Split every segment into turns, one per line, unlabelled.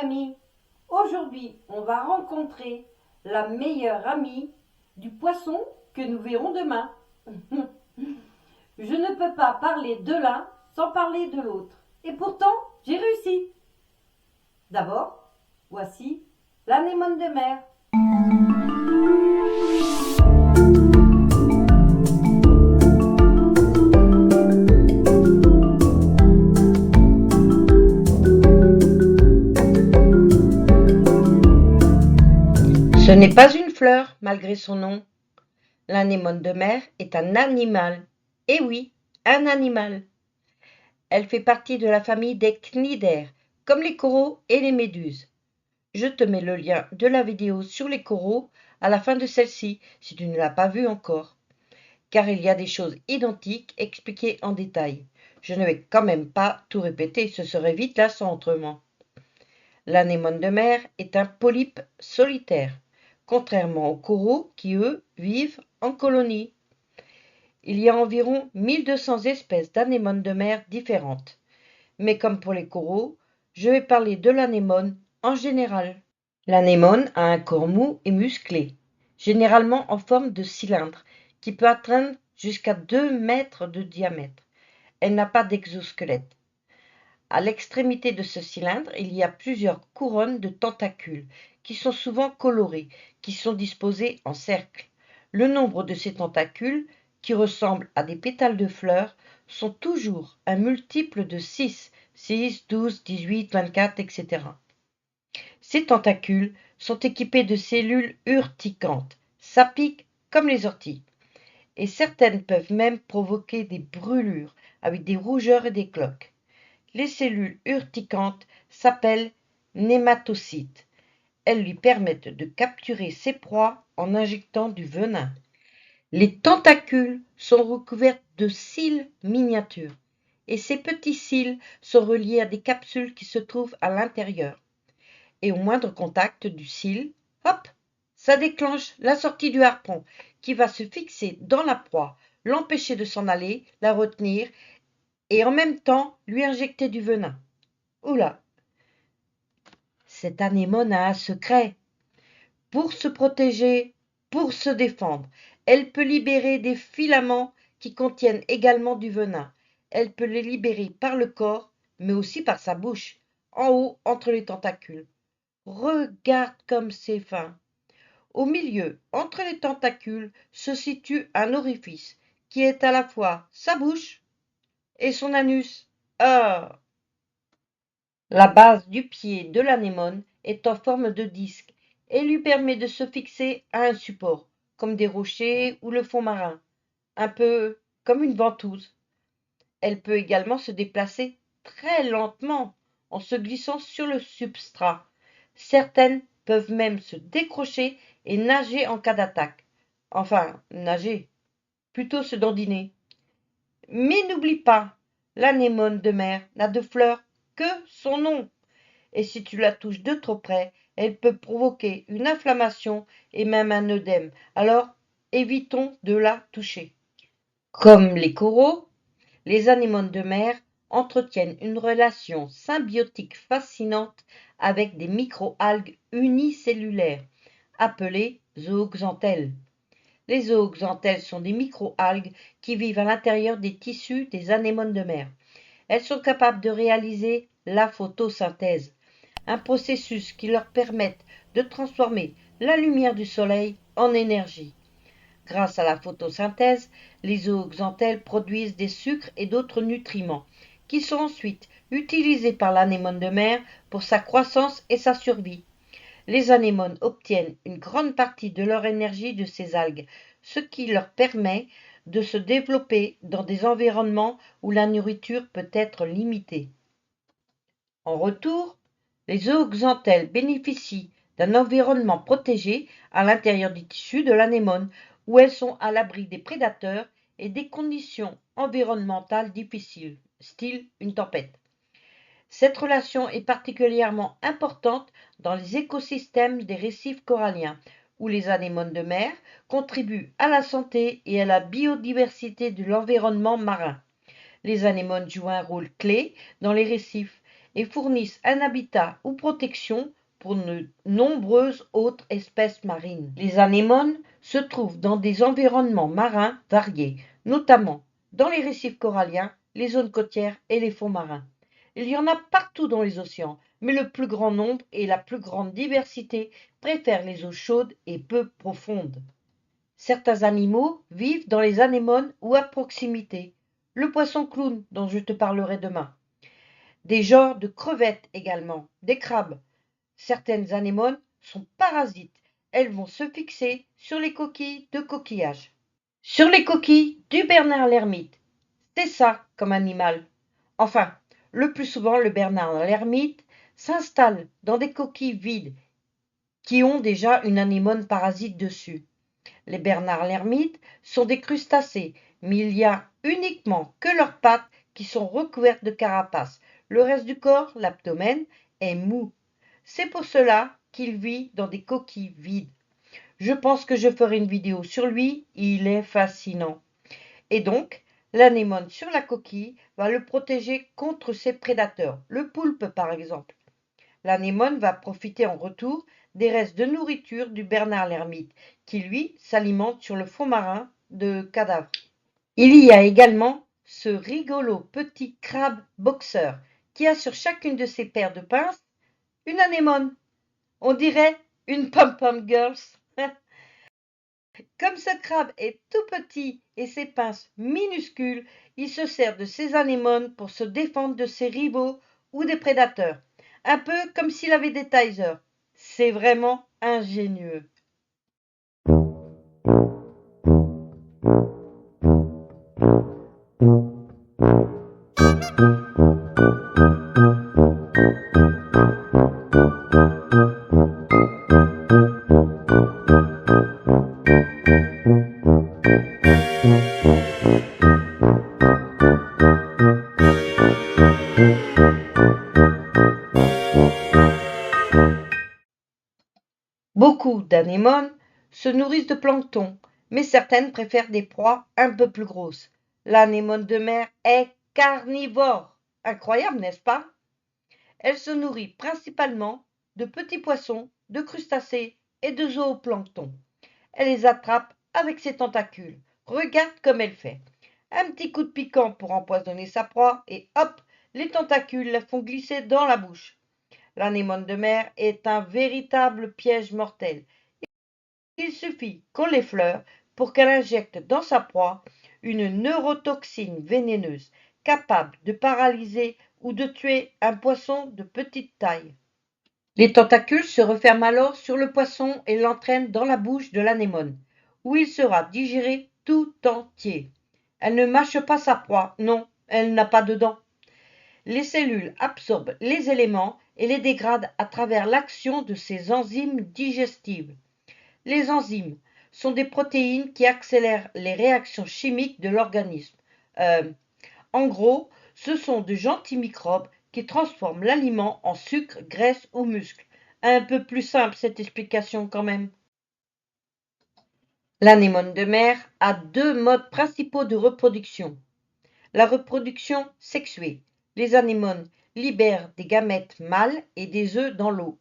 ami, aujourd'hui on va rencontrer la meilleure amie du poisson que nous verrons demain. Je ne peux pas parler de l'un sans parler de l'autre. Et pourtant, j'ai réussi. D'abord, voici l'anémone de mer. Ce n'est pas une fleur, malgré son nom. L'anémone de mer est un animal. Eh oui, un animal. Elle fait partie de la famille des cnidaires, comme les coraux et les méduses. Je te mets le lien de la vidéo sur les coraux à la fin de celle-ci, si tu ne l'as pas vue encore. Car il y a des choses identiques expliquées en détail. Je ne vais quand même pas tout répéter, ce serait vite lassant autrement. L'anémone de mer est un polype solitaire, contrairement aux coraux qui, eux, vivent en colonie. Il y a environ 1200 espèces d'anémones de mer différentes. Mais comme pour les coraux, je vais parler de l'anémone en général. L'anémone a un corps mou et musclé, généralement en forme de cylindre, qui peut atteindre jusqu'à 2 mètres de diamètre. Elle n'a pas d'exosquelette. À l'extrémité de ce cylindre, il y a plusieurs couronnes de tentacules, qui sont souvent colorées, qui sont disposées en cercle. Le nombre de ces tentacules, qui ressemblent à des pétales de fleurs, sont toujours un multiple de 6, 12, 18, 24, etc. Ces tentacules sont équipés de cellules urticantes. Ça pique comme les orties. Et certaines peuvent même provoquer des brûlures avec des rougeurs et des cloques. Les cellules urticantes s'appellent nématocytes. Elles lui permettent de capturer ses proies en injectant du venin. Les tentacules sont recouverts de cils miniatures et ces petits cils sont reliés à des capsules qui se trouvent à l'intérieur. Et au moindre contact du cil, hop, ça déclenche la sortie du harpon qui va se fixer dans la proie, l'empêcher de s'en aller, la retenir et en même temps lui injecter du venin. Oula, cette anémone a un secret. Pour se protéger, pour se défendre, elle peut libérer des filaments qui contiennent également du venin. Elle peut les libérer par le corps, mais aussi par sa bouche, en haut entre les tentacules. Regarde comme c'est fin. Au milieu, entre les tentacules, se situe un orifice qui est à la fois sa bouche et son anus. Ah! La base du pied de l'anémone est en forme de disque et lui permet de se fixer à un support, comme des rochers ou le fond marin, un peu comme une ventouse. Elle peut également se déplacer très lentement en se glissant sur le substrat. Certaines peuvent même se décrocher et nager en cas d'attaque. Enfin, nager, plutôt se dandiner. Mais n'oublie pas, l'anémone de mer n'a de fleurs que son nom. Et si tu la touches de trop près, elle peut provoquer une inflammation et même un œdème. Alors, évitons de la toucher. Comme les coraux, les anémones de mer entretiennent une relation symbiotique fascinante avec des microalgues unicellulaires, appelées zooxanthelles. Les zooxanthelles sont des microalgues qui vivent à l'intérieur des tissus des anémones de mer. Elles sont capables de réaliser la photosynthèse, un processus qui leur permet de transformer la lumière du soleil en énergie. Grâce à la photosynthèse, les zooxanthelles produisent des sucres et d'autres nutriments, qui sont ensuite utilisés par l'anémone de mer pour sa croissance et sa survie. Les anémones obtiennent une grande partie de leur énergie de ces algues, ce qui leur permet de se développer dans des environnements où la nourriture peut être limitée. En retour, les zooxanthelles bénéficient d'un environnement protégé à l'intérieur du tissu de l'anémone, où elles sont à l'abri des prédateurs et des conditions environnementales difficiles, style une tempête. Cette relation est particulièrement importante dans les écosystèmes des récifs coralliens, où les anémones de mer contribuent à la santé et à la biodiversité de l'environnement marin. Les anémones jouent un rôle clé dans les récifs et fournissent un habitat ou protection pour de nombreuses autres espèces marines. Les anémones se trouvent dans des environnements marins variés, notamment dans les récifs coralliens, les zones côtières et les fonds marins. Il y en a partout dans les océans, mais le plus grand nombre et la plus grande diversité préfèrent les eaux chaudes et peu profondes. Certains animaux vivent dans les anémones ou à proximité. Le poisson clown dont je te parlerai demain. Des genres de crevettes également, des crabes. Certaines anémones sont parasites. Elles vont se fixer sur les coquilles de coquillages. Sur les coquilles du bernard l'ermite. C'est ça comme animal. Enfin, le plus souvent, le bernard l'ermite s'installe dans des coquilles vides qui ont déjà une anémone parasite dessus. Les bernards l'ermite sont des crustacés, mais il y a uniquement que leurs pattes qui sont recouvertes de carapace. Le reste du corps, l'abdomen, est mou. C'est pour cela qu'il vit dans des coquilles vides. Je pense que je ferai une vidéo sur lui, il est fascinant. Et donc, l'anémone sur la coquille va le protéger contre ses prédateurs, le poulpe par exemple. L'anémone va profiter en retour des restes de nourriture du bernard l'ermite, qui lui s'alimente sur le fond marin de cadavres. Il y a également ce rigolo petit crabe boxeur qui a sur chacune de ses paires de pinces une anémone. On dirait une pom-pom girls. Comme ce crabe est tout petit et ses pinces minuscules, il se sert de ses anémones pour se défendre de ses rivaux ou des prédateurs. Un peu comme s'il avait des tasers. C'est vraiment ingénieux. Beaucoup d'anémones se nourrissent de plancton, mais certaines préfèrent des proies un peu plus grosses. L'anémone de mer est carnivore. Incroyable, n'est-ce pas? Elle se nourrit principalement de petits poissons, de crustacés et de zooplancton. Elle les attrape avec ses tentacules. Regarde comme elle fait. Un petit coup de piquant pour empoisonner sa proie et hop, les tentacules la font glisser dans la bouche. L'anémone de mer est un véritable piège mortel. Il suffit qu'on l'effleure pour qu'elle injecte dans sa proie une neurotoxine vénéneuse capable de paralyser ou de tuer un poisson de petite taille. Les tentacules se referment alors sur le poisson et l'entraînent dans la bouche de l'anémone, où il sera digéré tout entier. Elle ne mâche pas sa proie, non, elle n'a pas de dents. Les cellules absorbent les éléments et les dégradent à travers l'action de ces enzymes digestives. Les enzymes sont des protéines qui accélèrent les réactions chimiques de l'organisme. En gros, ce sont de gentils microbes qui transforment l'aliment en sucre, graisse ou muscle. Un peu plus simple cette explication quand même. L'anémone de mer a deux modes principaux de reproduction. La reproduction sexuée. Les anémones libèrent des gamètes mâles et des œufs dans l'eau,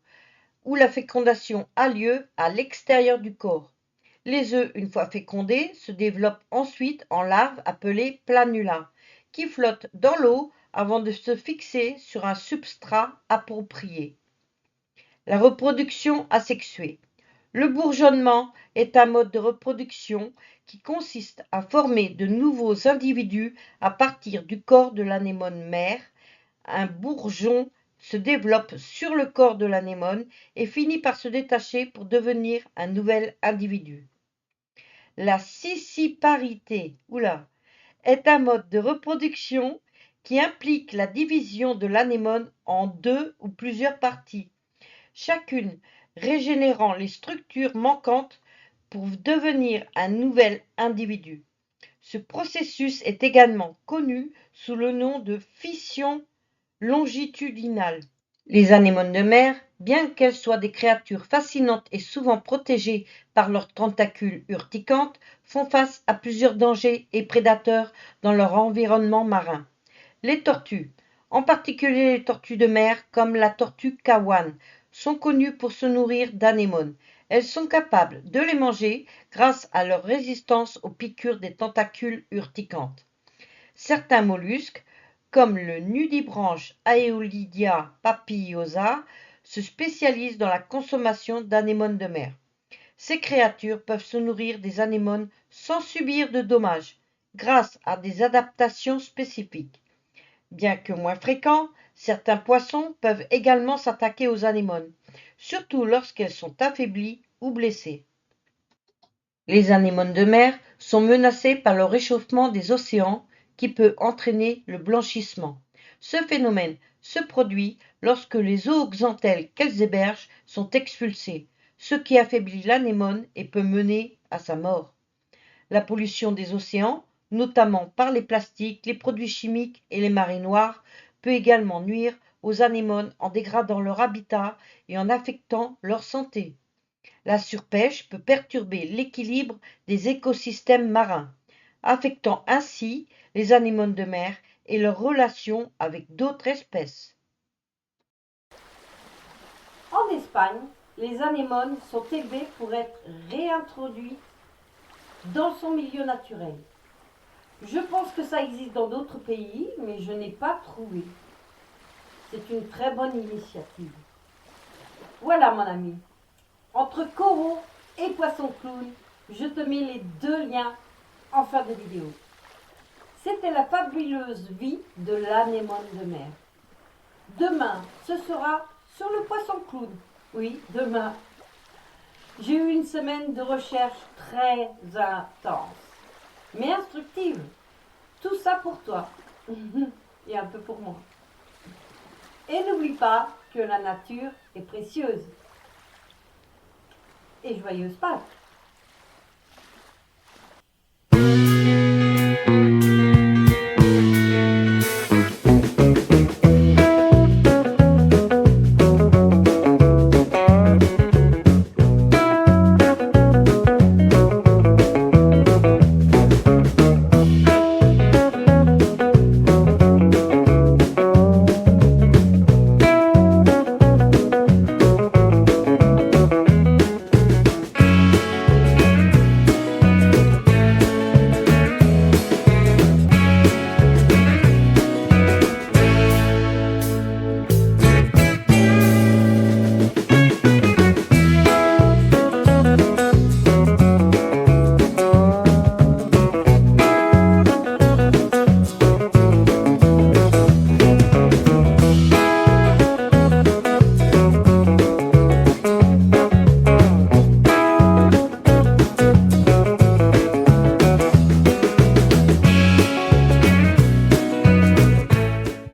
où la fécondation a lieu à l'extérieur du corps. Les œufs, une fois fécondés, se développent ensuite en larves appelées planula, qui flottent dans l'eau avant de se fixer sur un substrat approprié. La reproduction asexuée. Le bourgeonnement est un mode de reproduction qui consiste à former de nouveaux individus à partir du corps de l'anémone mère. Un bourgeon se développe sur le corps de l'anémone et finit par se détacher pour devenir un nouvel individu. La scissiparité est un mode de reproduction qui implique la division de l'anémone en deux ou plusieurs parties, chacune régénérant les structures manquantes pour devenir un nouvel individu. Ce processus est également connu sous le nom de fission longitudinale. Les anémones de mer, bien qu'elles soient des créatures fascinantes et souvent protégées par leurs tentacules urticantes, font face à plusieurs dangers et prédateurs dans leur environnement marin. Les tortues. En particulier les tortues de mer, comme la tortue kawan, sont connues pour se nourrir d'anémones. Elles sont capables de les manger grâce à leur résistance aux piqûres des tentacules urticantes. Certains mollusques, comme le nudibranche Aeolidia papillosa, se spécialisent dans la consommation d'anémones de mer. Ces créatures peuvent se nourrir des anémones sans subir de dommages, grâce à des adaptations spécifiques. Bien que moins fréquents, certains poissons peuvent également s'attaquer aux anémones, surtout lorsqu'elles sont affaiblies ou blessées. Les anémones de mer sont menacées par le réchauffement des océans qui peut entraîner le blanchissement. Ce phénomène se produit lorsque les eaux xanthelles qu'elles hébergent sont expulsées, ce qui affaiblit l'anémone et peut mener à sa mort. La pollution des océans, notamment par les plastiques, les produits chimiques et les marées noires, peut également nuire aux anémones en dégradant leur habitat et en affectant leur santé. La surpêche peut perturber l'équilibre des écosystèmes marins, affectant ainsi les anémones de mer et leurs relations avec d'autres espèces.
En Espagne, les anémones sont élevées pour être réintroduites dans son milieu naturel. Je pense que ça existe dans d'autres pays, mais je n'ai pas trouvé. C'est une très bonne initiative. Voilà mon ami. Entre coraux et poissons clowns, je te mets les deux liens en fin de vidéo. C'était la fabuleuse vie de l'anémone de mer. Demain, ce sera sur le poisson clown. Oui, demain. J'ai eu une semaine de recherche très intense, mais instructive. Tout ça pour toi et un peu pour moi. Et n'oublie pas que la nature est précieuse. Et joyeuse Pâques!